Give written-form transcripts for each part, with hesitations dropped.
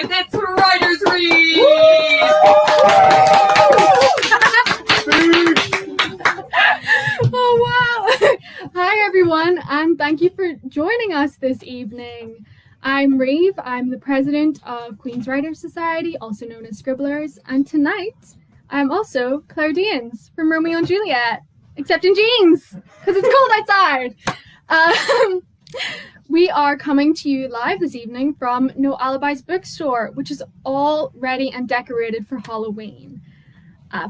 guys, it's Writers Read! Oh wow! Hi everyone, and thank you for joining us this evening. I'm Ribh, I'm the president of Queen's Writers Society, also known as Scribblers, and tonight I'm also Claudians from Romeo and Juliet, except in jeans, because it's cold outside. We are coming to you live this evening from No Alibis bookstore, which is all ready and decorated for Halloween,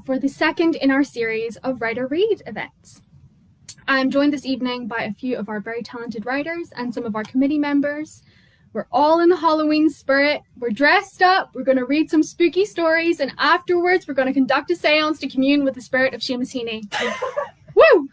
for the second in our series of Writer Read events. I'm joined this evening by a few of our very talented writers and some of our committee members. We're all in the Halloween spirit, we're dressed up, we're going to read some spooky stories, and afterwards we're going to conduct a seance to commune with the spirit of Seamus Heaney. Woo!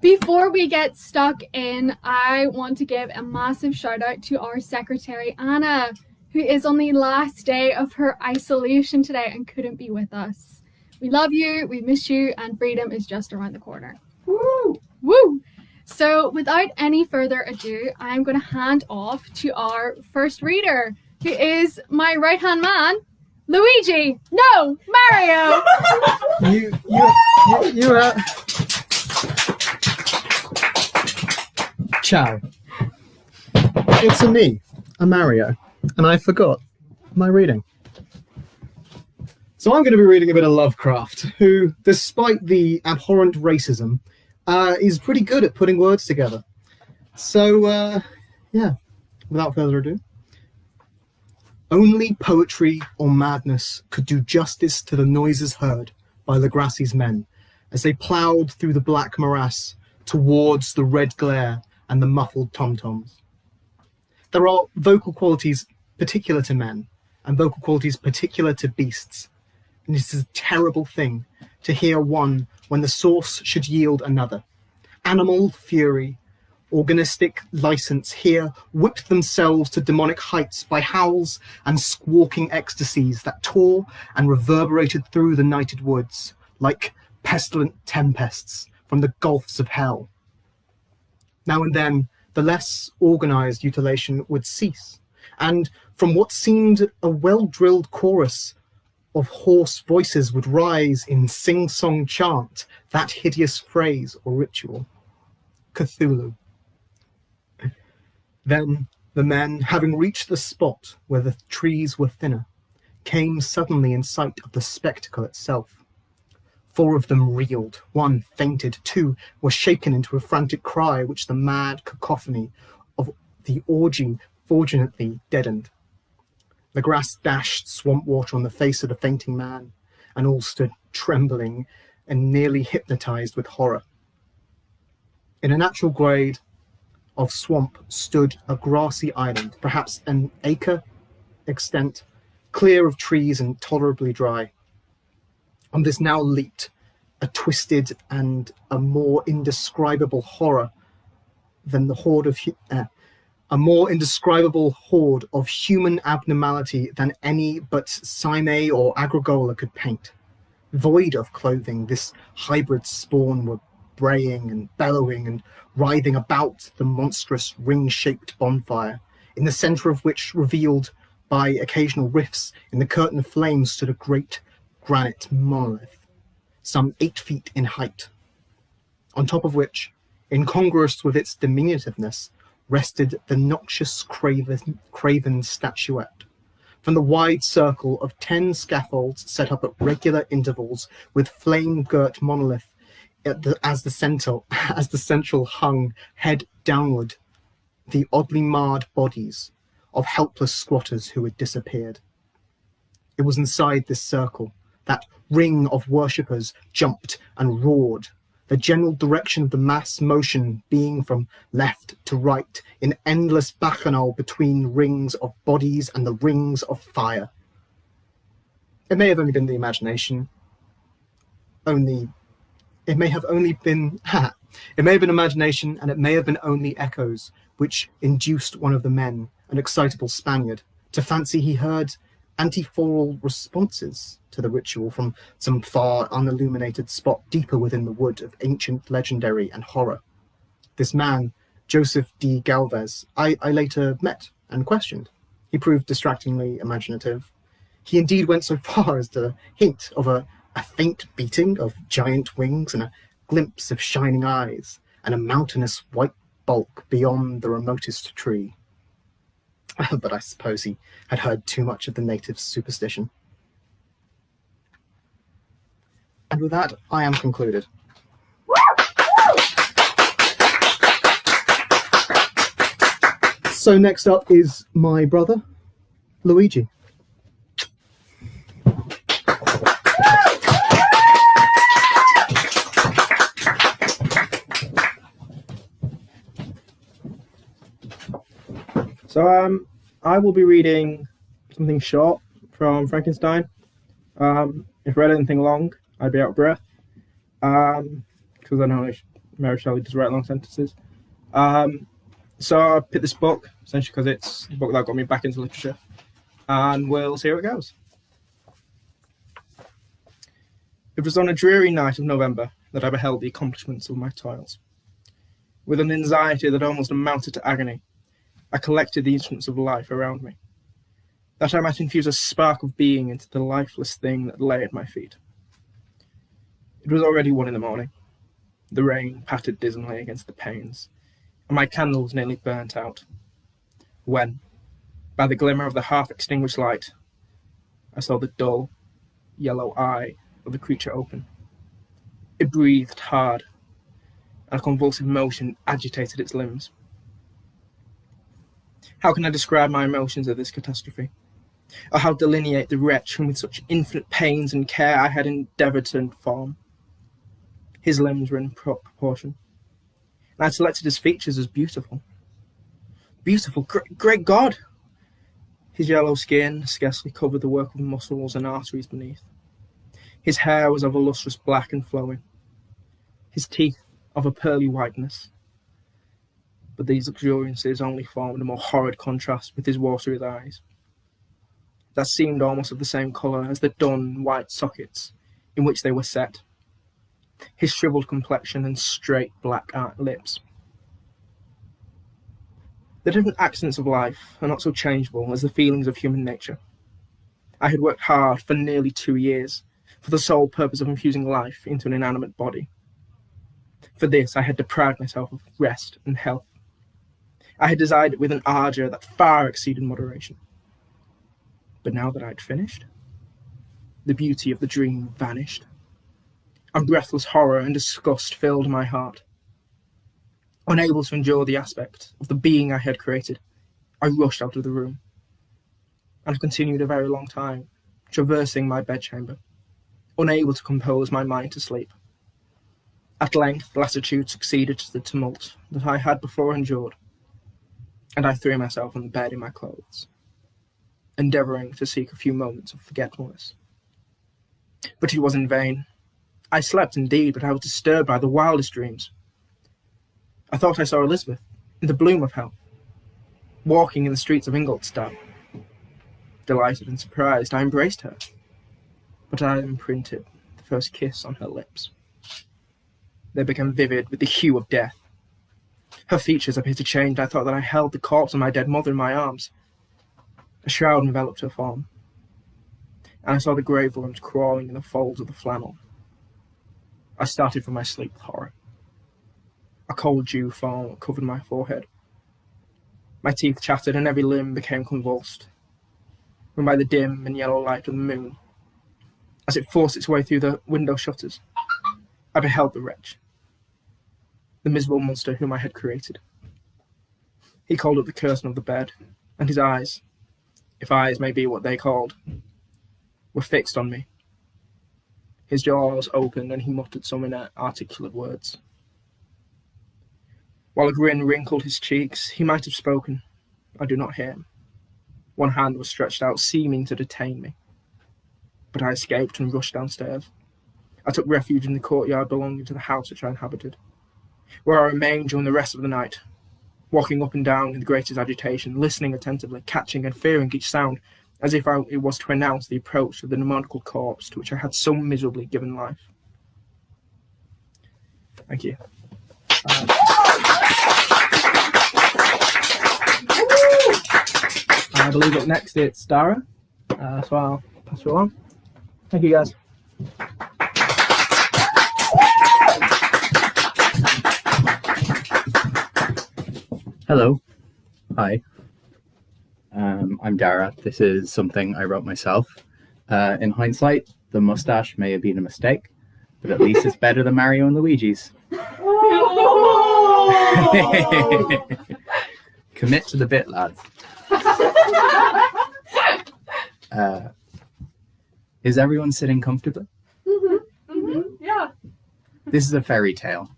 Before we get stuck in, I want to give a massive shout out to our secretary, Anna, who is on the last day of her isolation today and couldn't be with us. We love you, we miss you, and freedom is just around the corner. Woo! Woo! So without any further ado, I'm going to hand off to our first reader, who is my right-hand man, Luigi. No, Mario. Ciao. It's me, a Mario, and I forgot my reading. So I'm going to be reading a bit of Lovecraft, who, despite the abhorrent racism, is pretty good at putting words together. So, yeah, without further ado. Only poetry or madness could do justice to the noises heard by Legrassi's men as they ploughed through the black morass towards the red glare and the muffled tom-toms. There are vocal qualities particular to men and vocal qualities particular to beasts, and it is a terrible thing to hear one when the source should yield another. Animal fury, organistic license here whipped themselves to demonic heights by howls and squawking ecstasies that tore and reverberated through the nighted woods like pestilent tempests from the gulfs of hell. Now and then, the less organized mutilation would cease, and from what seemed a well-drilled chorus of hoarse voices would rise in sing-song chant that hideous phrase or ritual, Cthulu. Then the men, having reached the spot where the trees were thinner, came suddenly in sight of the spectacle itself. 4 of them reeled, 1 fainted, 2 were shaken into a frantic cry which the mad cacophony of the orgy fortunately deadened. The grass dashed swamp water on the face of the fainting man, and all stood trembling and nearly hypnotized with horror. In a natural glade of swamp stood a grassy island, perhaps an acre extent, clear of trees and tolerably dry. On this now leaped a twisted and a more indescribable horror than the horde of a more indescribable horde of human abnormality than any but Sime or Agricola could paint. Void of clothing, this hybrid spawn were braying and bellowing and writhing about the monstrous ring-shaped bonfire, in the centre of which, revealed by occasional rifts in the curtain of flames, stood a great granite monolith, some 8 feet in height, on top of which, incongruous with its diminutiveness, rested the noxious craven statuette. From the wide circle of 10 scaffolds set up at regular intervals with flame-girt monolith as the central hung head downward the oddly marred bodies of helpless squatters who had disappeared. It was inside this circle that ring of worshippers jumped and roared, the general direction of the mass motion being from left to right in endless bacchanal between rings of bodies and the rings of fire. It may have only been the imagination, it may have been imagination, and it may have been only echoes which induced one of the men, an excitable Spaniard, to fancy he heard antiphoral responses to the ritual from some far unilluminated spot deeper within the wood of ancient legendary and horror. This man, Joseph D. Galvez, I later met and questioned. He proved distractingly imaginative. He indeed went so far as to hint of a faint beating of giant wings and a glimpse of shining eyes and a mountainous white bulk beyond the remotest tree. But I suppose he had heard too much of the natives' superstition. And with that, I am concluded. So next up is my brother, Luigi. So I will be reading something short from Frankenstein. If I read anything long, I'd be out of breath. Because I know Mary Shelley does write long sentences. So I picked this book, essentially because it's the book that got me back into literature. And we'll see how it goes. It was on a dreary night of November that I beheld the accomplishments of my toils. With an anxiety that almost amounted to agony, I collected the instruments of life around me, that I might infuse a spark of being into the lifeless thing that lay at my feet. It was already 1 in the morning. The rain pattered dismally against the panes, and my candle was nearly burnt out, when, by the glimmer of the half-extinguished light, I saw the dull, yellow eye of the creature open. It breathed hard, and a convulsive motion agitated its limbs. How can I describe my emotions at this catastrophe? Or how delineate the wretch whom with such infinite pains and care I had endeavoured to inform? His limbs were in proportion, and I had selected his features as beautiful. Beautiful, great God! His yellow skin scarcely covered the work of muscles and arteries beneath. His hair was of a lustrous black and flowing, his teeth of a pearly whiteness. But these luxuriances only formed a more horrid contrast with his watery eyes, that seemed almost of the same colour as the dun white sockets in which they were set, his shrivelled complexion and straight black lips. The different accents of life are not so changeable as the feelings of human nature. I had worked hard for nearly 2 years for the sole purpose of infusing life into an inanimate body. For this I had deprived myself of rest and health. I had desired it with an ardour that far exceeded moderation. But now that I had finished, the beauty of the dream vanished, and breathless horror and disgust filled my heart. Unable to endure the aspect of the being I had created, I rushed out of the room, and I continued a very long time, traversing my bedchamber, unable to compose my mind to sleep. At length, lassitude succeeded to the tumult that I had before endured, and I threw myself on the bed in my clothes, endeavouring to seek a few moments of forgetfulness. But it was in vain. I slept indeed, but I was disturbed by the wildest dreams. I thought I saw Elizabeth, in the bloom of health, walking in the streets of Ingolstadt. Delighted and surprised, I embraced her, but I imprinted the first kiss on her lips. They became vivid with the hue of death. Her features appeared to change. I thought that I held the corpse of my dead mother in my arms. A shroud enveloped her form, and I saw the grave worms crawling in the folds of the flannel. I started from my sleep with horror. A cold dew fall covered my forehead. My teeth chattered and every limb became convulsed, when by the dim and yellow light of the moon, as it forced its way through the window shutters, I beheld the wretch, the miserable monster whom I had created. He called up the curtain of the bed, and his eyes, if eyes may be what they called, were fixed on me. His jaws opened, and he muttered some inarticulate words. While a grin wrinkled his cheeks, he might have spoken. I do not hear him. One hand was stretched out, seeming to detain me. But I escaped and rushed downstairs. I took refuge in the courtyard belonging to the house which I inhabited, where I remained during the rest of the night, walking up and down in the greatest agitation, listening attentively, catching and fearing each sound, as if it was to announce the approach of the demoniacal corpse to which I had so miserably given life. Thank you. I believe up next it's Dara, so I'll pass you along. Thank you, guys. Hello. Hi. I'm Dara. This is something I wrote myself. In hindsight, the mustache may have been a mistake, but at least it's better than Mario and Luigi's. Commit to the bit, lads. Is everyone sitting comfortably? Yeah. This is a fairy tale,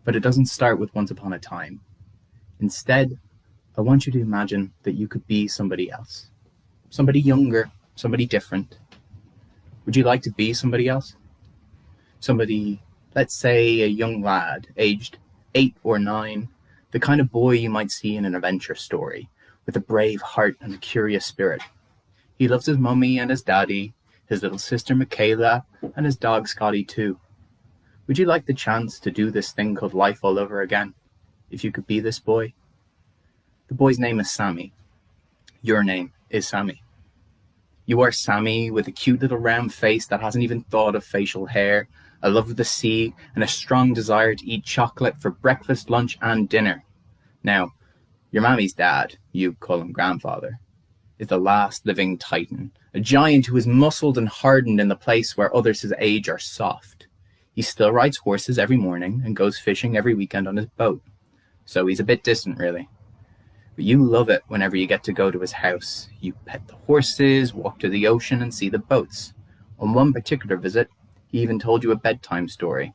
but it doesn't start with once upon a time. Instead, I want you to imagine that you could be somebody else. Somebody younger, somebody different. Would you like to be somebody else? Somebody, let's say a young lad, aged 8 or 9, the kind of boy you might see in an adventure story, with a brave heart and a curious spirit. He loves his mummy and his daddy, his little sister Michaela, and his dog Scotty too. Would you like the chance to do this thing called life all over again, if you could be this boy? The boy's name is Sammy. Your name is Sammy. You are Sammy with a cute little round face that hasn't even thought of facial hair, a love of the sea, and a strong desire to eat chocolate for breakfast, lunch, and dinner. Now, your mammy's dad, you call him grandfather, is the last living titan, a giant who is muscled and hardened in the place where others his age are soft. He still rides horses every morning and goes fishing every weekend on his boat. So he's a bit distant, really. But you love it whenever you get to go to his house. You pet the horses, walk to the ocean, and see the boats. On one particular visit, he even told you a bedtime story.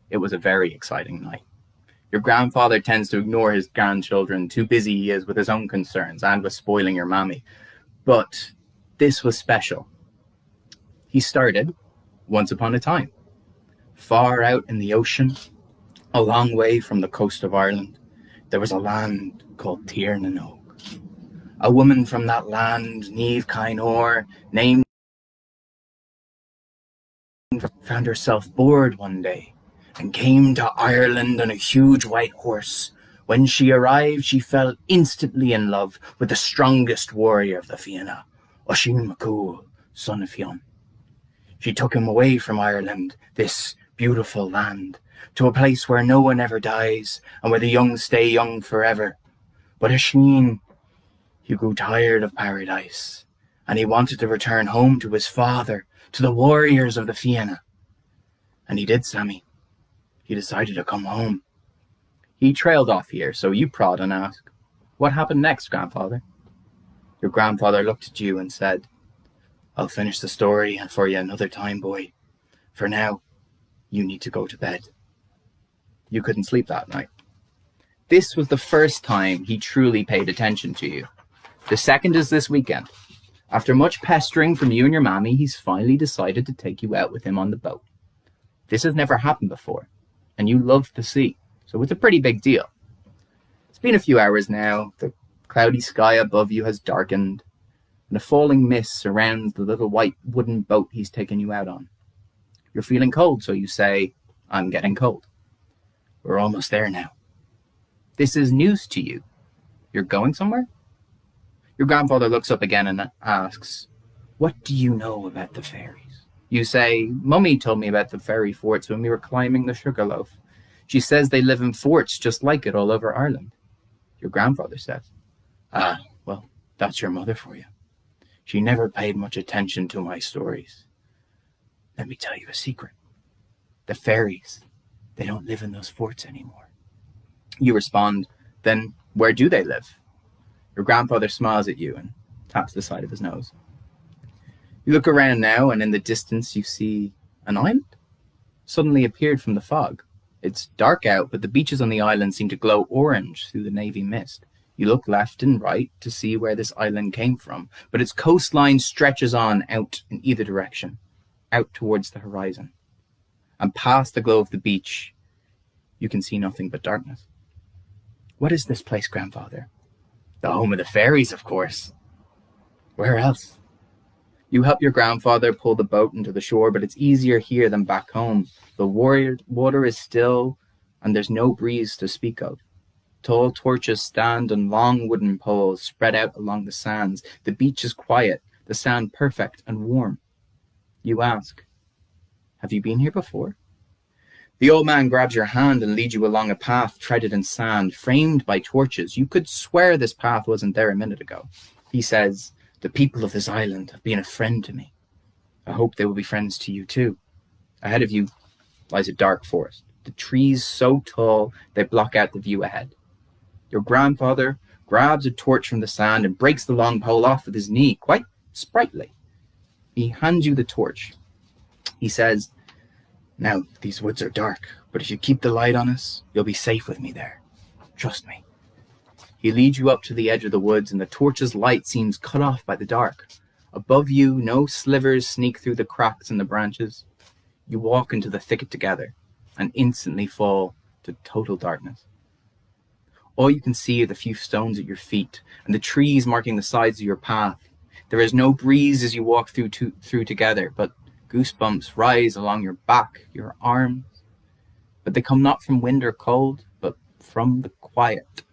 It was a very exciting night. Your grandfather tends to ignore his grandchildren, too busy he is with his own concerns and with spoiling your mammy. But this was special. He started once upon a time, far out in the ocean, a long way from the coast of Ireland. There was a land called Tiernanog. A woman from that land, Niamh Cainor, named, found herself bored one day and came to Ireland on a huge white horse. When she arrived, she fell instantly in love with the strongest warrior of the Fianna, Oisin McCool, son of Fionn. She took him away from Ireland, this beautiful land, to a place where no one ever dies and where the young stay young forever. But Oisin, he grew tired of paradise, and he wanted to return home to his father, to the warriors of the Fianna. And he did, Sammy. He decided to come home. He trailed off here, so you prod and ask, what happened next, grandfather? Your grandfather looked at you and said, I'll finish the story for you another time, boy. For now, you need to go to bed. You couldn't sleep that night. This was the first time he truly paid attention to you. The second is this weekend. After much pestering from you and your mammy, he's finally decided to take you out with him on the boat. This has never happened before, and you love the sea, so it's a pretty big deal. It's been a few hours now. The cloudy sky above you has darkened, and a falling mist surrounds the little white wooden boat he's taken you out on. You're feeling cold, so you say, I'm getting cold. We're almost there now. This is news to you. You're going somewhere? Your grandfather looks up again and asks, what do you know about the fairies? You say, Mummy told me about the fairy forts when we were climbing the Sugarloaf. She says they live in forts just like it all over Ireland. Your grandfather says, well, that's your mother for you. She never paid much attention to my stories. Let me tell you a secret. The fairies, they don't live in those forts anymore. You respond, then where do they live? Your grandfather smiles at you and taps the side of his nose. You look around now, and in the distance you see an island. Suddenly appeared from the fog. It's dark out, but the beaches on the island seem to glow orange through the navy mist. You look left and right to see where this island came from, but its coastline stretches on out in either direction, out towards the horizon. And past the glow of the beach, you can see nothing but darkness. What is this place, grandfather? The home of the fairies, of course. Where else? You help your grandfather pull the boat into the shore, but it's easier here than back home. The water is still, and there's no breeze to speak of. Tall torches stand on long wooden poles spread out along the sands. The beach is quiet, the sand perfect and warm. You ask, have you been here before? The old man grabs your hand and leads you along a path treaded in sand, framed by torches. You could swear this path wasn't there a minute ago. He says, the people of this island have been a friend to me. I hope they will be friends to you too. Ahead of you lies a dark forest, the trees so tall they block out the view ahead. Your grandfather grabs a torch from the sand and breaks the long pole off with his knee, quite sprightly. He hands you the torch. He says, now, these woods are dark, but if you keep the light on us, you'll be safe with me there. Trust me. He leads you up to the edge of the woods, and the torch's light seems cut off by the dark. Above you, no slivers sneak through the cracks in the branches. You walk into the thicket together, and instantly fall to total darkness. All you can see are the few stones at your feet, and the trees marking the sides of your path. There is no breeze as you walk through together, but goosebumps rise along your back, your arms. But they come not from wind or cold, but from the quiet.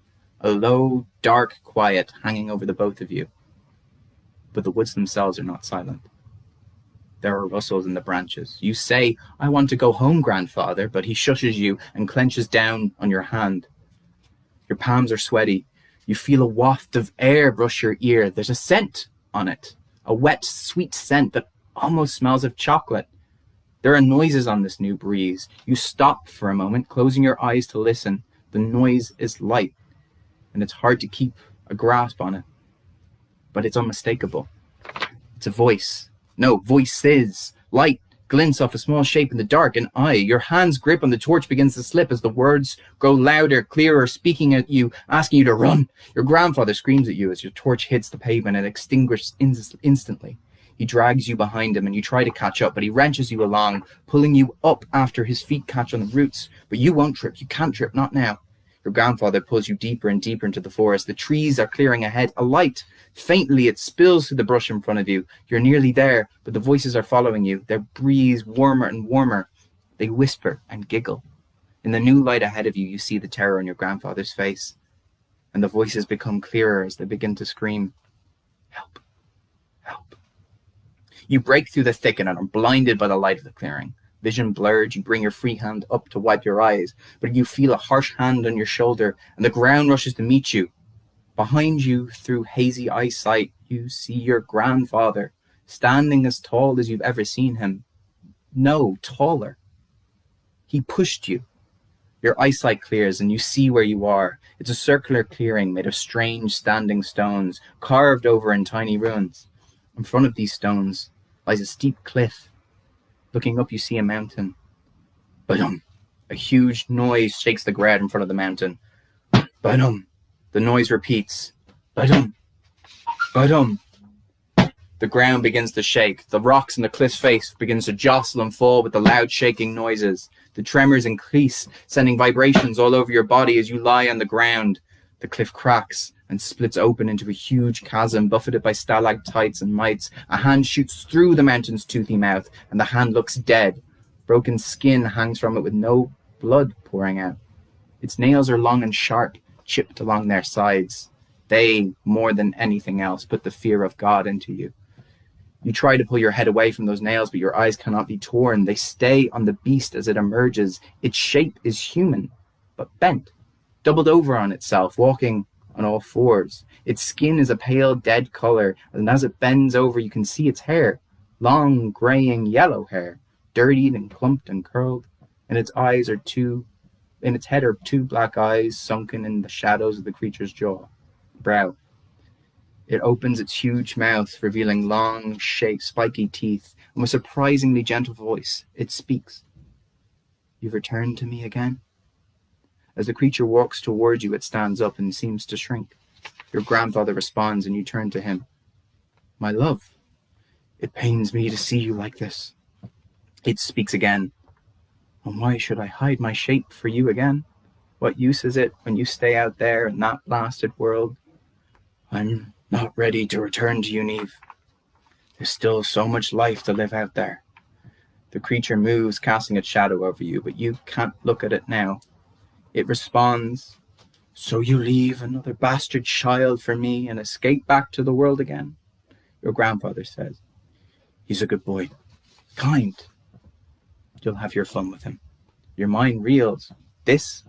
A low, dark quiet hanging over the both of you. But the woods themselves are not silent. There are rustles in the branches. You say, I want to go home, grandfather, but he shushes you and clenches down on your hand. Your palms are sweaty. You feel a waft of air brush your ear. There's a scent on it, a wet, sweet scent that almost smells of chocolate. There are noises on this new breeze. You stop for a moment, closing your eyes to listen. The noise is light, and it's hard to keep a grasp on it. But it's unmistakable. It's a voice. No, voices. Light glints off a small shape in the dark, and your hand's grip on the torch begins to slip as the words grow louder, clearer, speaking at you, asking you to run. Your grandfather screams at you as your torch hits the pavement and extinguishes instantly. He drags you behind him and you try to catch up, but he wrenches you along, pulling you up after his feet catch on the roots. But you won't trip. You can't trip, not now. Your grandfather pulls you deeper and deeper into the forest. The trees are clearing ahead. A light, faintly, it spills through the brush in front of you. You're nearly there, but the voices are following you. Their breeze warmer and warmer. They whisper and giggle. In the new light ahead of you, you see the terror on your grandfather's face. And the voices become clearer as they begin to scream, help, help. You break through the thicket and are blinded by the light of the clearing. Vision blurred, you bring your free hand up to wipe your eyes, but you feel a harsh hand on your shoulder, and the ground rushes to meet you. Behind you, through hazy eyesight, you see your grandfather, standing as tall as you've ever seen him. No, taller. He pushed you. Your eyesight clears, and you see where you are. It's a circular clearing made of strange standing stones, carved over in tiny ruins. In front of these stones lies a steep cliff. Looking up, you see a mountain. Ba-dum! A huge noise shakes the ground in front of the mountain. Ba-dum! The noise repeats. Ba-dum! Ba-dum! The ground begins to shake. The rocks in the cliff's face begins to jostle and fall with the loud shaking noises. The tremors increase, sending vibrations all over your body as you lie on the ground. The cliff cracks and splits open into a huge chasm, buffeted by stalactites and mites. A hand shoots through the mountain's toothy mouth, and the hand looks dead. Broken skin hangs from it with no blood pouring out. Its nails are long and sharp, chipped along their sides. They, more than anything else, put the fear of God into you. You try to pull your head away from those nails, but your eyes cannot be torn. They stay on the beast as it emerges. Its shape is human, but bent, doubled over on itself, walking on all fours. Its skin is a pale, dead color, and as it bends over, you can see its hair, long, graying, yellow hair, dirtied and clumped and curled. And its eyes are in its head are two black eyes sunken in the shadows of the creature's brow. It opens its huge mouth, revealing long, spiky teeth, and with a surprisingly gentle voice, it speaks. You've returned to me again? As the creature walks towards you, it stands up and seems to shrink. Your grandfather responds, and you turn to him. My love, it pains me to see you like this. It speaks again. And why should I hide my shape for you again? What use is it when you stay out there in that blasted world? I'm not ready to return to you, Neve. There's still so much life to live out there. The creature moves, casting its shadow over you, but you can't look at it now. It responds, So you leave another bastard child for me and escape back to the world again? Your grandfather says. He's a good boy. Kind. You'll have your fun with him. Your mind reels. This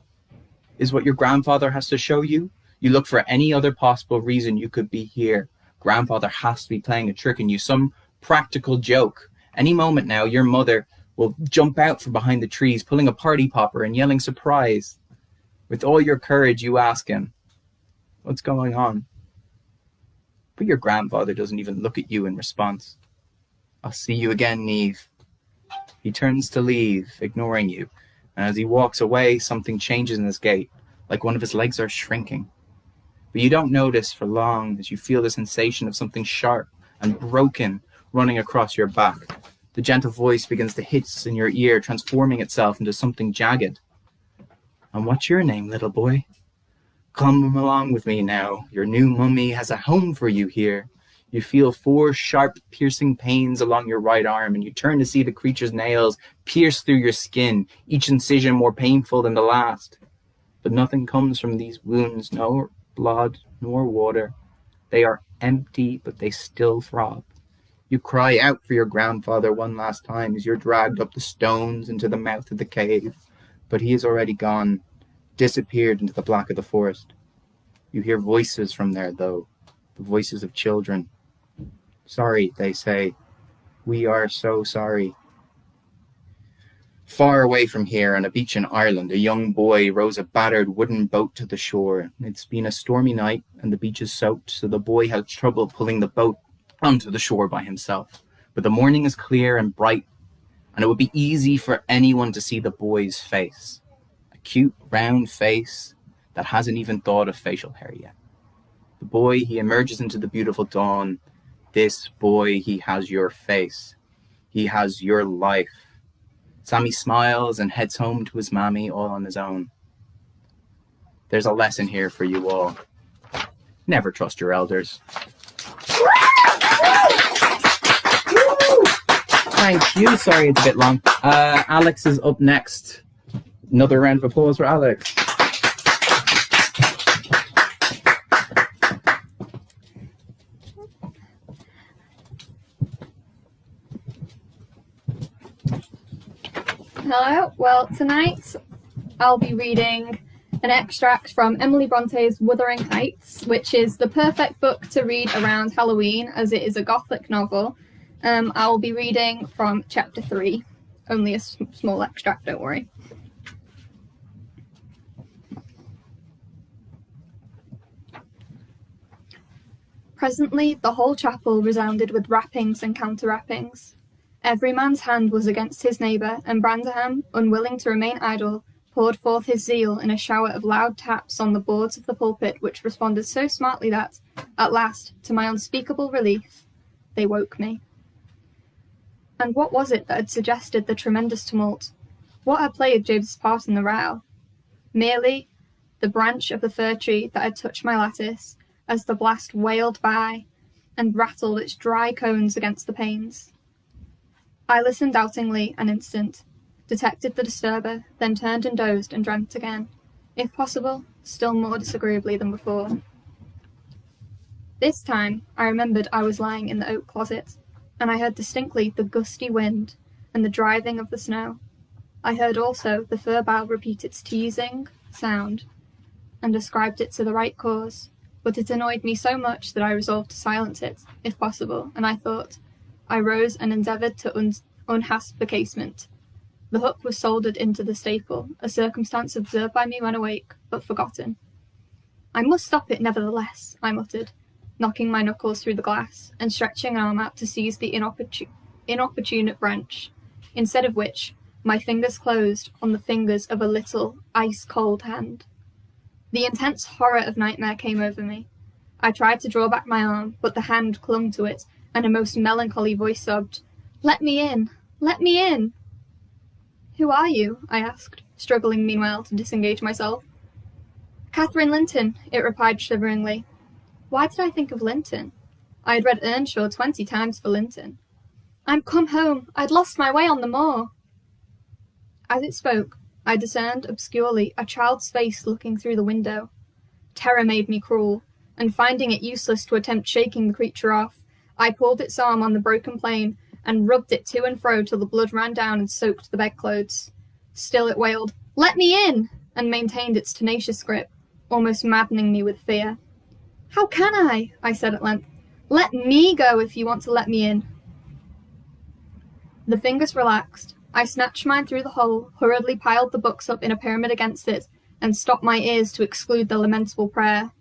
is what your grandfather has to show you? You look for any other possible reason you could be here. Grandfather has to be playing a trick on you, some practical joke. Any moment now, your mother will jump out from behind the trees, pulling a party popper and yelling surprise. With all your courage, you ask him, what's going on? But your grandfather doesn't even look at you in response. I'll see you again, Neve. He turns to leave, ignoring you, and as he walks away, something changes in his gait, like one of his legs are shrinking. But you don't notice for long as you feel the sensation of something sharp and broken running across your back. The gentle voice begins to hiss in your ear, transforming itself into something jagged. And what's your name, little boy? Come along with me now. Your new mummy has a home for you here. You feel 4 sharp, piercing pains along your right arm, and you turn to see the creature's nails pierce through your skin, each incision more painful than the last. But nothing comes from these wounds, no blood nor water. They are empty, but they still throb. You cry out for your grandfather one last time as you're dragged up the stones into the mouth of the cave, but he is already gone, disappeared into the black of the forest. You hear voices from there, though, the voices of children. Sorry, they say. We are so sorry. Far away from here, on a beach in Ireland, a young boy rows a battered wooden boat to the shore. It's been a stormy night, and the beach is soaked, so the boy has trouble pulling the boat onto the shore by himself. But the morning is clear and bright, and it would be easy for anyone to see the boy's face. A cute, round face that hasn't even thought of facial hair yet. The boy, he emerges into the beautiful dawn. This boy, he has your face. He has your life. Sammy smiles and heads home to his mammy all on his own. There's a lesson here for you all. Never trust your elders. Thank you. Sorry, it's a bit long. Alex is up next. Another round of applause for Alex. Hello. Well, tonight I'll be reading an extract from Emily Bronte's Wuthering Heights, which is the perfect book to read around Halloween as it is a gothic novel. I will be reading from chapter 3. Only a small extract, don't worry. Presently, the whole chapel resounded with rappings and counter-rappings. Every man's hand was against his neighbour, and Branderham, unwilling to remain idle, poured forth his zeal in a shower of loud taps on the boards of the pulpit, which responded so smartly that, at last, to my unspeakable relief, they woke me. And what was it that had suggested the tremendous tumult? What had played James's part in the row? Merely the branch of the fir tree that had touched my lattice, as the blast wailed by and rattled its dry cones against the panes. I listened doubtingly an instant, detected the disturber, then turned and dozed and dreamt again, if possible, still more disagreeably than before. This time I remembered I was lying in the oak closet, and I heard distinctly the gusty wind and the driving of the snow. I heard also the fir bough repeat its teasing sound, and ascribed it to the right cause, but it annoyed me so much that I resolved to silence it, if possible, and I rose and endeavoured to unhasp the casement. The hook was soldered into the staple, a circumstance observed by me when awake, but forgotten. I must stop it nevertheless, I muttered, knocking my knuckles through the glass, and stretching an arm out to seize the inopportune branch, instead of which my fingers closed on the fingers of a little, ice-cold hand. The intense horror of nightmare came over me. I tried to draw back my arm, but the hand clung to it, and a most melancholy voice sobbed, "Let me in! Let me in!" "Who are you?" I asked, struggling meanwhile to disengage myself. "Catherine Linton," it replied shiveringly. Why did I think of Linton? I had read Earnshaw 20 times for Linton. "I'm come home. I'd lost my way on the moor." As it spoke, I discerned obscurely a child's face looking through the window. Terror made me cruel, and finding it useless to attempt shaking the creature off, I pulled its arm on the broken plane and rubbed it to and fro till the blood ran down and soaked the bedclothes. Still it wailed, "Let me in!" and maintained its tenacious grip, almost maddening me with fear. "How can I said at length. "Let me go if you want to let me in." The fingers relaxed. I snatched mine through the hole, hurriedly piled the books up in a pyramid against it, and stopped my ears to exclude the lamentable prayer.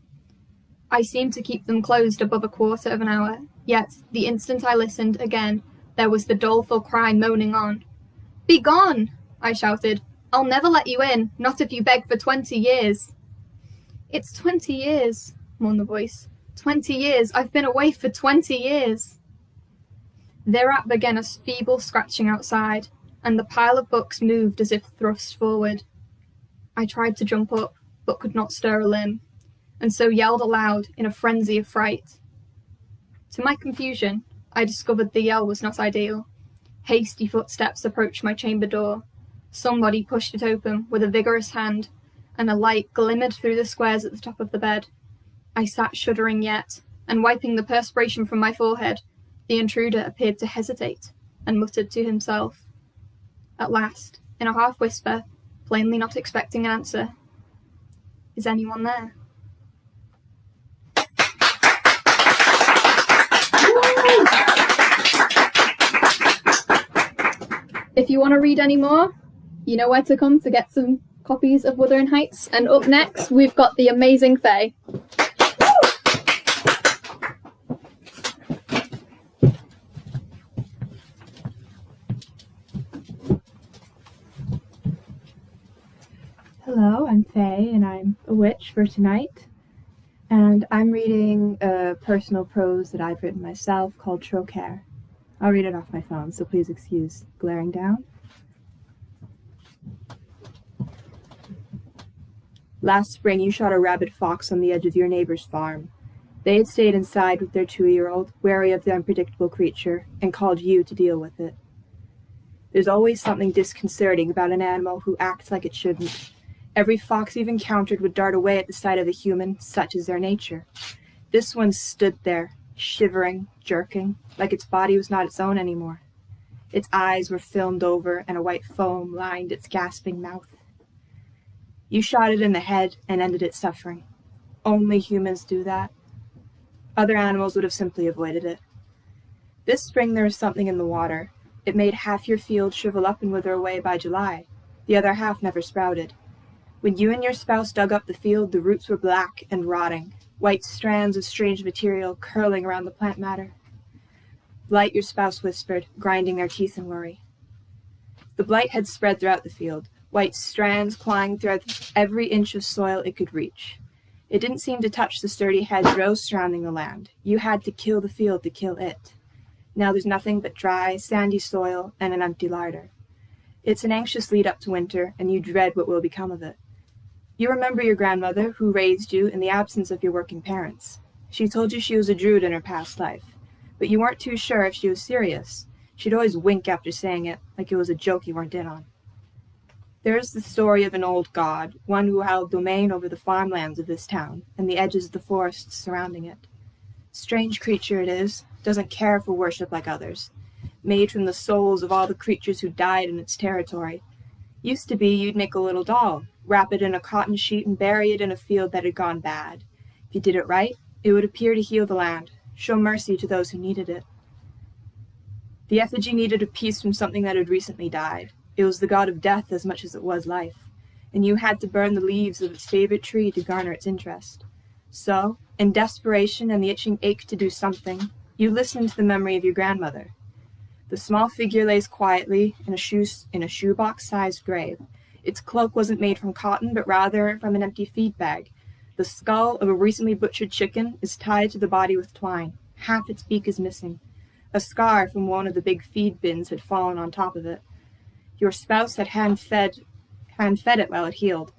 I seemed to keep them closed above a quarter of an hour, yet, the instant I listened again, there was the doleful cry moaning on. "Begone!" I shouted. "I'll never let you in, not if you beg for 20 years. "It's 20 years, moaned the voice. 20 years. I've been away for 20 years. Thereat began a feeble scratching outside, and the pile of books moved as if thrust forward. I tried to jump up, but could not stir a limb, and so yelled aloud in a frenzy of fright. To my confusion, I discovered the yell was not ideal. Hasty footsteps approached my chamber door. Somebody pushed it open with a vigorous hand, and a light glimmered through the squares at the top of the bed. I sat shuddering yet, and wiping the perspiration from my forehead, the intruder appeared to hesitate, and muttered to himself. At last, in a half-whisper, plainly not expecting an answer, "Is anyone there?" If you want to read any more, you know where to come to get some copies of Wuthering Heights. And up next, we've got the amazing Faye. Hello, I'm Faye, and I'm a witch for tonight. And I'm reading a personal prose that I've written myself called Trócaire. I'll read it off my phone, so please excuse glaring down. Last spring, you shot a rabid fox on the edge of your neighbor's farm. They had stayed inside with their 2-year-old, wary of the unpredictable creature, and called you to deal with it. There's always something disconcerting about an animal who acts like it shouldn't. Every fox you've encountered would dart away at the sight of a human, such is their nature. This one stood there, shivering, jerking, like its body was not its own anymore. Its eyes were filmed over, and a white foam lined its gasping mouth. You shot it in the head and ended its suffering. Only humans do that. Other animals would have simply avoided it. This spring there was something in the water. It made half your field shrivel up and wither away by July. The other half never sprouted. When you and your spouse dug up the field, the roots were black and rotting, white strands of strange material curling around the plant matter. "Blight," your spouse whispered, grinding their teeth in worry. The blight had spread throughout the field, white strands clawing through every inch of soil it could reach. It didn't seem to touch the sturdy hedgerows surrounding the land. You had to kill the field to kill it. Now there's nothing but dry, sandy soil and an empty larder. It's an anxious lead up to winter, and you dread what will become of it. You remember your grandmother, who raised you in the absence of your working parents. She told you she was a druid in her past life, but you weren't too sure if she was serious. She'd always wink after saying it, like it was a joke you weren't in on. There is the story of an old god, one who held domain over the farmlands of this town and the edges of the forests surrounding it. Strange creature it is, doesn't care for worship like others. Made from the souls of all the creatures who died in its territory. Used to be you'd make a little doll, wrap it in a cotton sheet and bury it in a field that had gone bad. If you did it right, it would appear to heal the land, show mercy to those who needed it. The effigy needed a piece from something that had recently died. It was the god of death as much as it was life, and you had to burn the leaves of its favorite tree to garner its interest. So, in desperation and the itching ache to do something, you listened to the memory of your grandmother. The small figure lays quietly in a shoebox-sized grave. Its cloak wasn't made from cotton, but rather from an empty feed bag. The skull of a recently butchered chicken is tied to the body with twine. Half its beak is missing. A scar from one of the big feed bins had fallen on top of it. Your spouse had hand-fed it while it healed.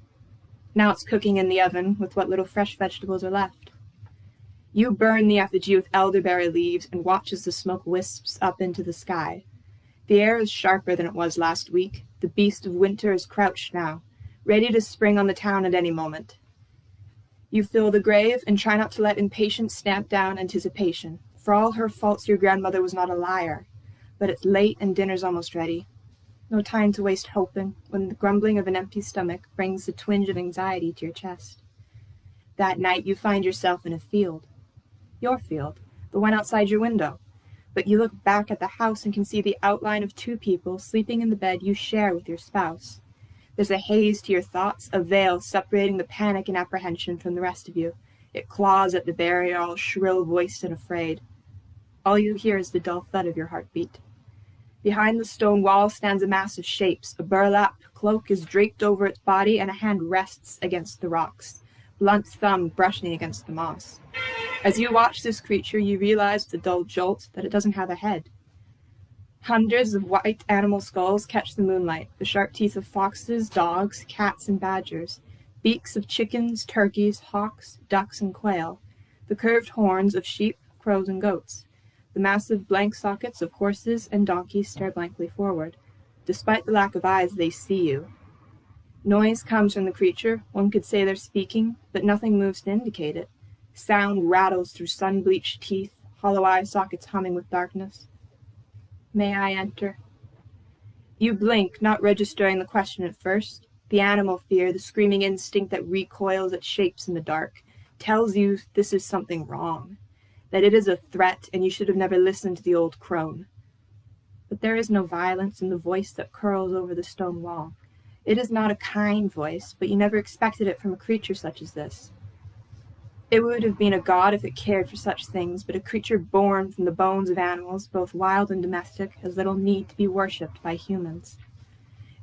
Now it's cooking in the oven with what little fresh vegetables are left. You burn the effigy with elderberry leaves and watch as the smoke wisps up into the sky. The air is sharper than it was last week. The beast of winter is crouched now, ready to spring on the town at any moment. You fill the grave and try not to let impatience stamp down anticipation. For all her faults, your grandmother was not a liar. But it's late and dinner's almost ready. No time to waste hoping when the grumbling of an empty stomach brings a twinge of anxiety to your chest. That night you find yourself in a field. Your field, the one outside your window. But you look back at the house and can see the outline of two people sleeping in the bed you share with your spouse. There's a haze to your thoughts, a veil separating the panic and apprehension from the rest of you. It claws at the barrier, all shrill-voiced and afraid. All you hear is the dull thud of your heartbeat. Behind the stone wall stands a mass of shapes. A burlap cloak is draped over its body, and a hand rests against the rocks, blunt thumb brushing against the moss. As you watch this creature, you realize with a dull jolt that it doesn't have a head. Hundreds of white animal skulls catch the moonlight, the sharp teeth of foxes, dogs, cats, and badgers, beaks of chickens, turkeys, hawks, ducks, and quail, the curved horns of sheep, crows, and goats. The massive blank sockets of horses and donkeys stare blankly forward. Despite the lack of eyes, they see you. Noise comes from the creature. One could say they're speaking, but nothing moves to indicate it. Sound rattles through sun-bleached teeth, hollow eye sockets humming with darkness. May I enter? You blink, not registering the question at first. The animal fear, the screaming instinct that recoils at shapes in the dark, tells you this is something wrong, that it is a threat, and you should have never listened to the old crone. But there is no violence in the voice that curls over the stone wall. It is not a kind voice, but you never expected it from a creature such as this. It would have been a god if it cared for such things, but a creature born from the bones of animals, both wild and domestic, has little need to be worshipped by humans.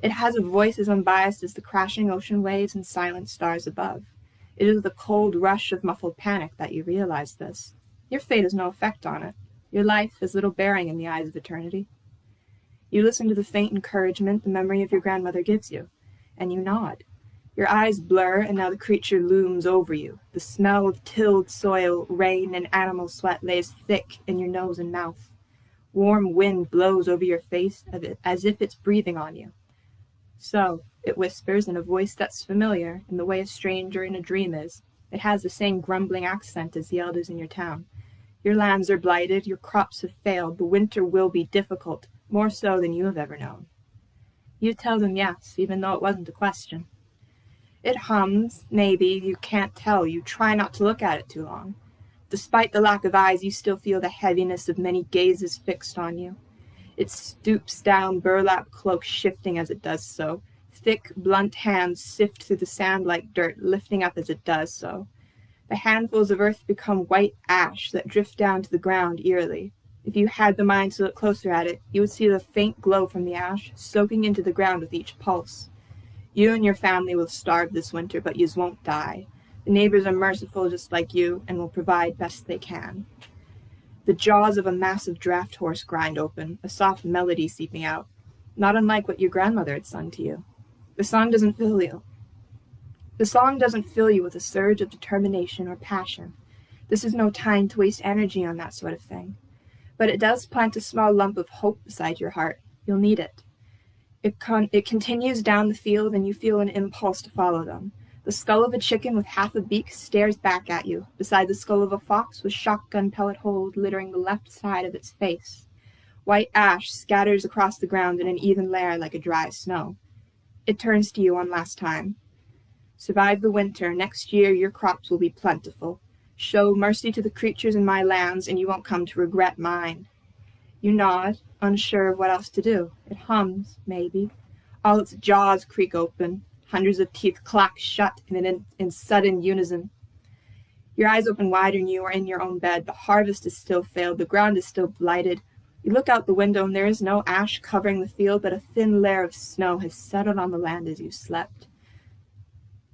It has a voice as unbiased as the crashing ocean waves and silent stars above. It is the cold rush of muffled panic that you realize this. Your fate has no effect on it. Your life has little bearing in the eyes of eternity. You listen to the faint encouragement the memory of your grandmother gives you, and you nod. Your eyes blur, and now the creature looms over you. The smell of tilled soil, rain, and animal sweat lays thick in your nose and mouth. Warm wind blows over your face as if it's breathing on you. So, it whispers in a voice that's familiar, in the way a stranger in a dream is. It has the same grumbling accent as the elders in your town. Your lands are blighted, your crops have failed, the winter will be difficult, more so than you have ever known. You tell them yes, even though it wasn't a question. It hums, maybe, you can't tell, you try not to look at it too long. Despite the lack of eyes, you still feel the heaviness of many gazes fixed on you. It stoops down, burlap cloak shifting as it does so. Thick, blunt hands sift through the sand like dirt, lifting up as it does so. The handfuls of earth become white ash that drift down to the ground eerily. If you had the mind to look closer at it, you would see the faint glow from the ash soaking into the ground with each pulse. You and your family will starve this winter, but yous won't die. The neighbors are merciful just like you and will provide best they can. The jaws of a massive draft horse grind open, a soft melody seeping out, not unlike what your grandmother had sung to you. The song doesn't fill you. The song doesn't fill you with a surge of determination or passion. This is no time to waste energy on that sort of thing. But it does plant a small lump of hope beside your heart. You'll need it. It continues down the field, and you feel an impulse to follow them. The skull of a chicken with half a beak stares back at you, beside the skull of a fox with shotgun pellet holes littering the left side of its face. White ash scatters across the ground in an even layer like a dry snow. It turns to you one last time. Survive the winter. Next year your crops will be plentiful. Show mercy to the creatures in my lands, and you won't come to regret mine. You nod, unsure of what else to do. It hums, maybe. All its jaws creak open. Hundreds of teeth clack shut in sudden unison. Your eyes open wider and you are in your own bed. The harvest has still failed. The ground is still blighted. You look out the window and there is no ash covering the field, but a thin layer of snow has settled on the land as you slept.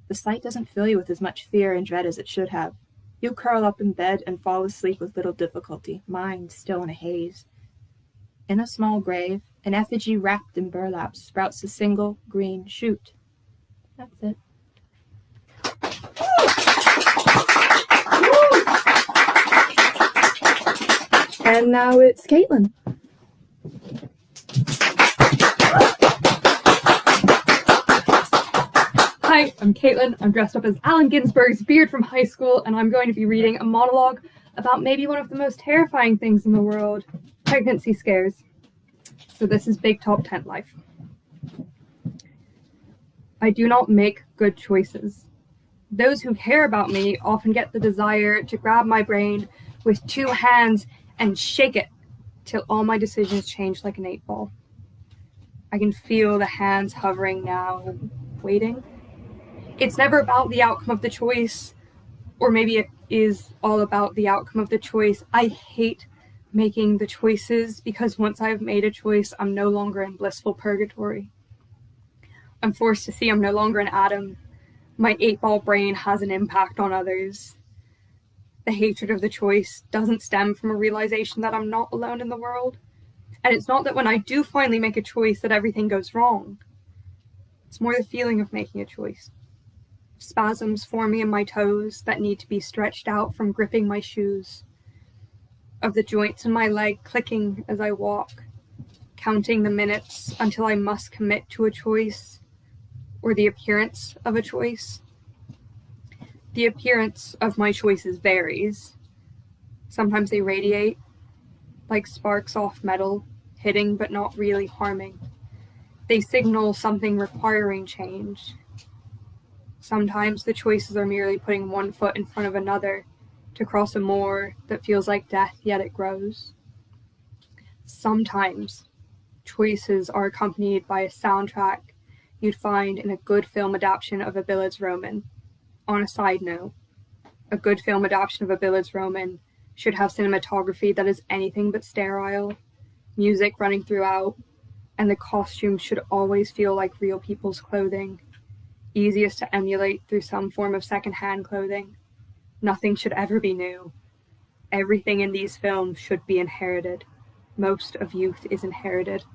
The sight doesn't fill you with as much fear and dread as it should have. You curl up in bed and fall asleep with little difficulty, mind still in a haze. In a small grave, an effigy wrapped in burlap sprouts a single green shoot. That's it. And now it's Caitlin. Hi, I'm Caitlin. I'm dressed up as Allen Ginsberg's beard from high school, and I'm going to be reading a monologue about maybe one of the most terrifying things in the world, pregnancy scares. So this is Big Top 10 Life. I do not make good choices. Those who care about me often get the desire to grab my brain with 2 hands and shake it till all my decisions change like an 8-ball. I can feel the hands hovering now, waiting. It's never about the outcome of the choice, or maybe it is all about the outcome of the choice. I hate making the choices because once I've made a choice, I'm no longer in blissful purgatory. I'm forced to see I'm no longer an atom. My 8-ball brain has an impact on others. The hatred of the choice doesn't stem from a realization that I'm not alone in the world. And it's not that when I do finally make a choice that everything goes wrong. It's more the feeling of making a choice. Spasms form me in my toes that need to be stretched out from gripping my shoes. Of the joints in my leg clicking as I walk, counting the minutes until I must commit to a choice, or the appearance of a choice. The appearance of my choices varies. Sometimes they radiate, like sparks off metal, hitting but not really harming. They signal something requiring change. Sometimes the choices are merely putting one foot in front of another to cross a moor that feels like death, yet it grows. Sometimes choices are accompanied by a soundtrack you'd find in a good film adaptation of a Bill's Roman. On a side note, a good film adaptation of a Bill's Roman should have cinematography that is anything but sterile, music running throughout, and the costumes should always feel like real people's clothing, easiest to emulate through some form of second-hand clothing. Nothing should ever be new. Everything in these films should be inherited. Most of youth is inherited.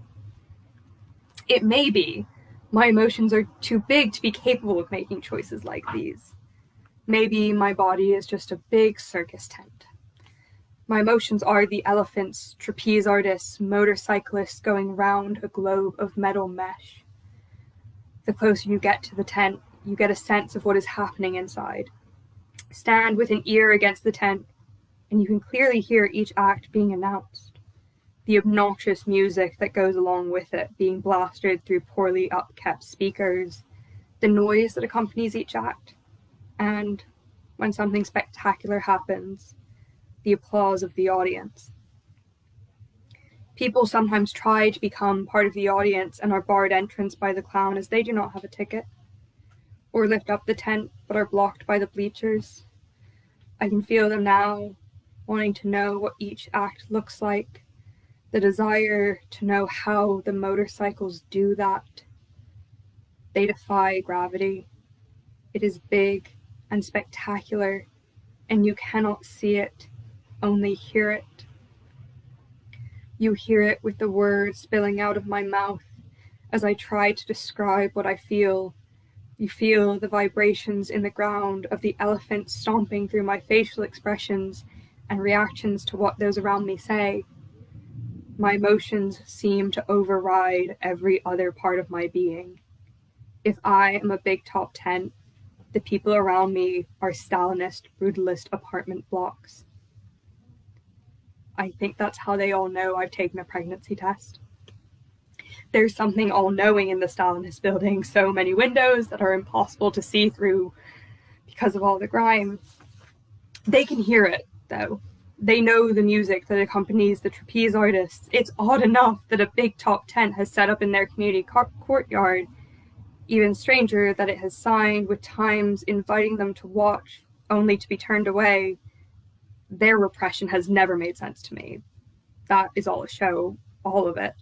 It may be my emotions are too big to be capable of making choices like these. Maybe my body is just a big circus tent. My emotions are the elephants, trapeze artists, motorcyclists going round a globe of metal mesh. The closer you get to the tent, you get a sense of what is happening inside. Stand with an ear against the tent, and you can clearly hear each act being announced. The obnoxious music that goes along with it being blasted through poorly upkept speakers, the noise that accompanies each act, and, when something spectacular happens, the applause of the audience. People sometimes try to become part of the audience and are barred entrance by the clown as they do not have a ticket, or lift up the tent but are blocked by the bleachers. I can feel them now, wanting to know what each act looks like, the desire to know how the motorcycles do that. They defy gravity. It is big and spectacular, and you cannot see it, only hear it. You hear it with the words spilling out of my mouth as I try to describe what I feel. You feel the vibrations in the ground of the elephant stomping through my facial expressions and reactions to what those around me say. My emotions seem to override every other part of my being. If I am a big top tent, the people around me are Stalinist, brutalist apartment blocks. I think that's how they all know I've taken a pregnancy test. There's something all-knowing in the Stalinist building, so many windows that are impossible to see through because of all the grime. They can hear it, though. They know the music that accompanies the trapeze artists. It's odd enough that a big top tent has set up in their community courtyard. Even stranger that it has signed with times inviting them to watch, only to be turned away. Their repression has never made sense to me. That is all a show, all of it.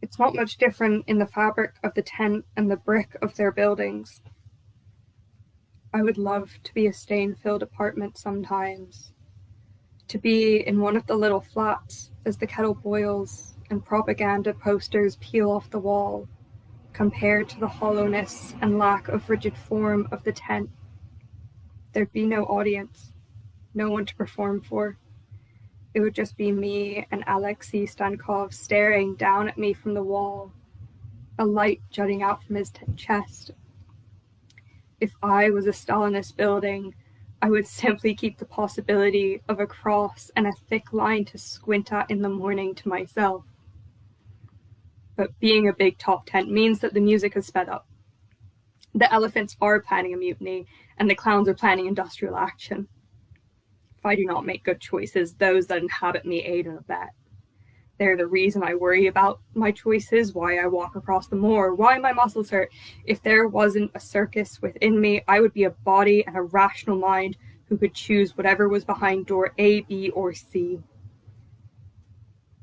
It's not much different in the fabric of the tent and the brick of their buildings. I would love to be a stain-filled apartment sometimes, to be in one of the little flats as the kettle boils and propaganda posters peel off the wall, compared to the hollowness and lack of rigid form of the tent. There'd be no audience, no one to perform for. It would just be me and Alexei Stankov staring down at me from the wall, a light jutting out from his chest. If I was a Stalinist building, I would simply keep the possibility of a cross and a thick line to squint at in the morning to myself. But being a big top tent means that the music has sped up. The elephants are planning a mutiny, and the clowns are planning industrial action. If I do not make good choices, those that inhabit me aid and abet. They're the reason I worry about my choices, why I walk across the moor, why my muscles hurt. If there wasn't a circus within me, I would be a body and a rational mind who could choose whatever was behind door A, B, or C.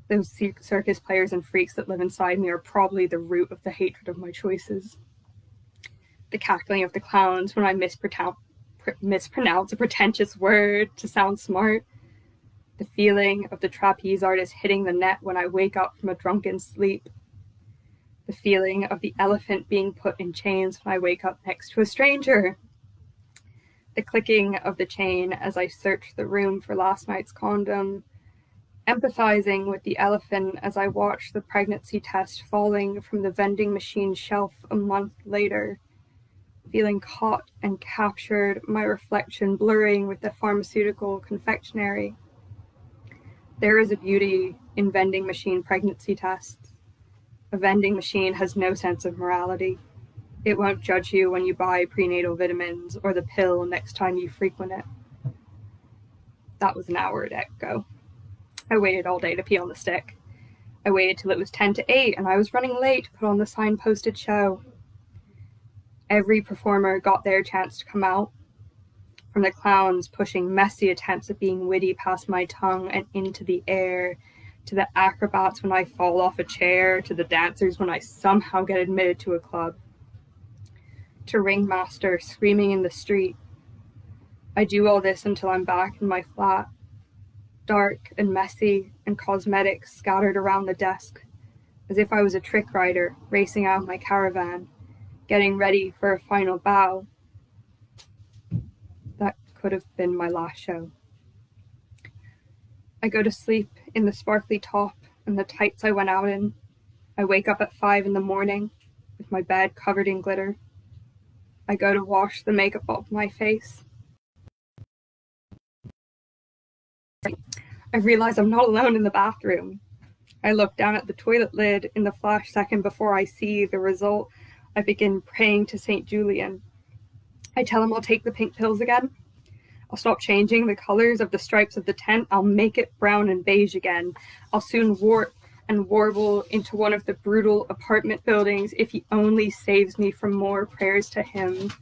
Those circus players and freaks that live inside me are probably the root of the hatred of my choices. The cackling of the clowns when I mispronounce a pretentious word to sound smart. The feeling of the trapeze artist hitting the net when I wake up from a drunken sleep. The feeling of the elephant being put in chains when I wake up next to a stranger. The clicking of the chain as I search the room for last night's condom. Empathizing with the elephant as I watch the pregnancy test falling from the vending machine shelf a month later. Feeling caught and captured, my reflection blurring with the pharmaceutical confectionery. There is a beauty in vending machine pregnancy tests. A vending machine has no sense of morality. It won't judge you when you buy prenatal vitamins or the pill next time you frequent it. That was an hour ago. I waited all day to pee on the stick. I waited till it was 10 to 8 and I was running late to put on the signposted show. Every performer got their chance to come out. From the clowns pushing messy attempts at being witty past my tongue and into the air, to the acrobats when I fall off a chair, to the dancers when I somehow get admitted to a club, to ringmaster screaming in the street. I do all this until I'm back in my flat, dark and messy and cosmetics scattered around the desk, as if I was a trick rider racing out of my caravan, getting ready for a final bow. That could have been my last show. I go to sleep in the sparkly top and the tights I went out in. I wake up at 5 in the morning with my bed covered in glitter. I go to wash the makeup off my face. I realize I'm not alone in the bathroom. I look down at the toilet lid in the flash second before I see the result. I begin praying to St. Julian. I tell him I'll take the pink pills again. I'll stop changing the colors of the stripes of the tent. I'll make it brown and beige again. I'll soon warp and warble into one of the brutal apartment buildings if he only saves me from more prayers to him.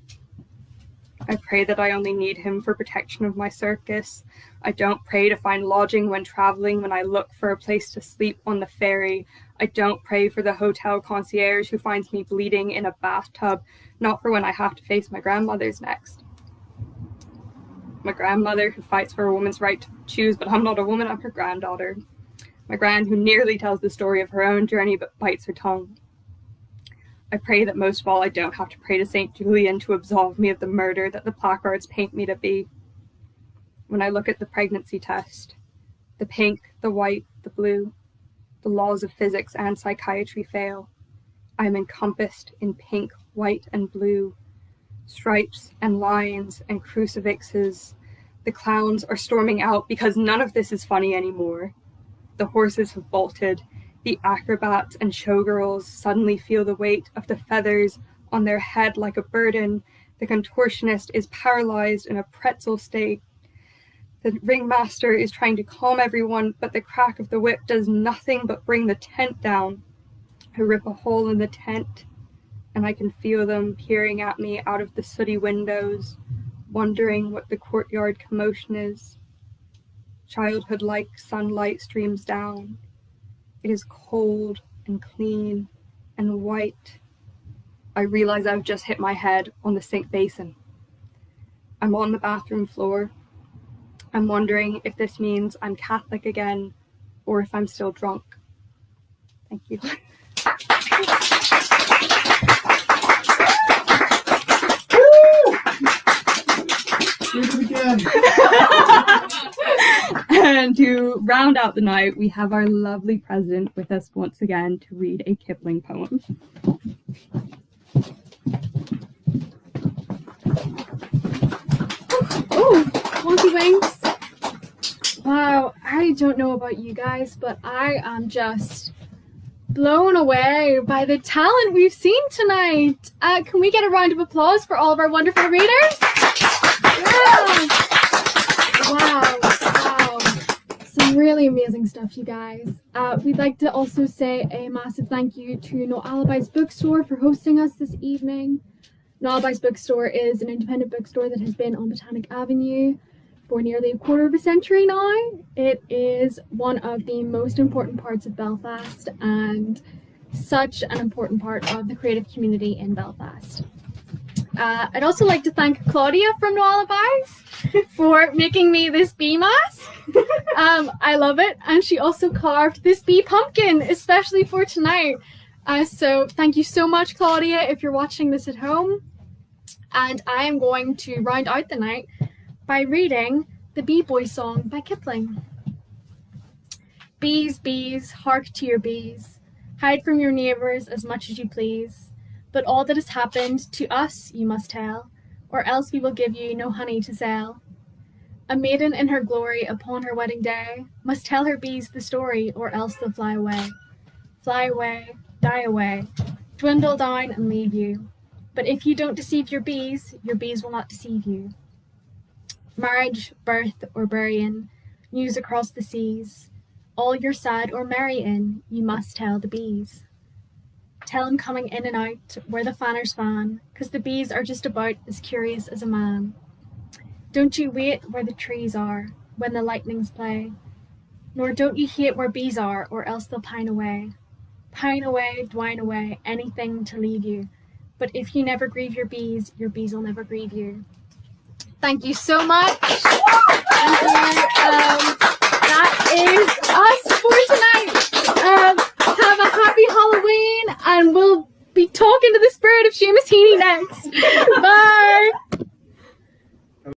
I pray that I only need him for protection of my circus. I don't pray to find lodging when traveling, when I look for a place to sleep on the ferry. I don't pray for the hotel concierge who finds me bleeding in a bathtub, not for when I have to face my grandmother's next. My grandmother who fights for a woman's right to choose, but I'm not a woman, I'm her granddaughter. My gran who nearly tells the story of her own journey but bites her tongue. I pray that most of all I don't have to pray to St. Julian to absolve me of the murder that the placards paint me to be. When I look at the pregnancy test, the pink, the white, the blue, the laws of physics and psychiatry fail. I am encompassed in pink, white, and blue, stripes and lines and crucifixes. The clowns are storming out because none of this is funny anymore. The horses have bolted. The acrobats and showgirls suddenly feel the weight of the feathers on their head like a burden. The contortionist is paralyzed in a pretzel state. The ringmaster is trying to calm everyone, but the crack of the whip does nothing but bring the tent down. I rip a hole in the tent, and I can feel them peering at me out of the sooty windows, wondering what the courtyard commotion is. Childhood-like sunlight streams down. It is cold and clean and white. I realize I've just hit my head on the sink basin. I'm on the bathroom floor. I'm wondering if this means I'm Catholic again or if I'm still drunk. Thank you. And to round out the night, we have our lovely president with us once again to read a Kipling poem. Oh, monkey wings. Wow, I don't know about you guys, but I am just blown away by the talent we've seen tonight. Can we get a round of applause for all of our wonderful readers? Yeah. Wow. Some really amazing stuff, you guys. We'd like to also say a massive thank you to No Alibis Bookstore for hosting us this evening. No Alibis Bookstore is an independent bookstore that has been on Botanic Avenue for nearly a quarter of a century now. It is one of the most important parts of Belfast and such an important part of the creative community in Belfast. I'd also like to thank Claudia from No Alibis for making me this bee mask. I love it, and she also carved this bee pumpkin especially for tonight. So thank you so much, Claudia, if you're watching this at home. And I am going to round out the night by reading the Bee Boy song by Kipling. Bees, bees, hark to your bees. Hide from your neighbours as much as you please. But all that has happened to us you must tell, or else we will give you no honey to sell. A maiden in her glory upon her wedding day must tell her bees the story, or else they'll fly away. Fly away, die away, dwindle down and leave you. But if you don't deceive your bees will not deceive you. Marriage, birth, or burying, news across the seas, all you're sad or merry in, you must tell the bees. Tell 'em coming in and out where the fanners fan, 'cause the bees are just about as curious as a man. Don't you wait where the trees are, when the lightnings play, nor don't you hate where bees are, or else they'll pine away. Pine away, dwine away, anything to leave you. But if you never grieve your bees will never grieve you. Thank you so much. Thank you. That is us for tonight. Have a happy Halloween, and we'll be talking to the spirit of Seamus Heaney next. Bye.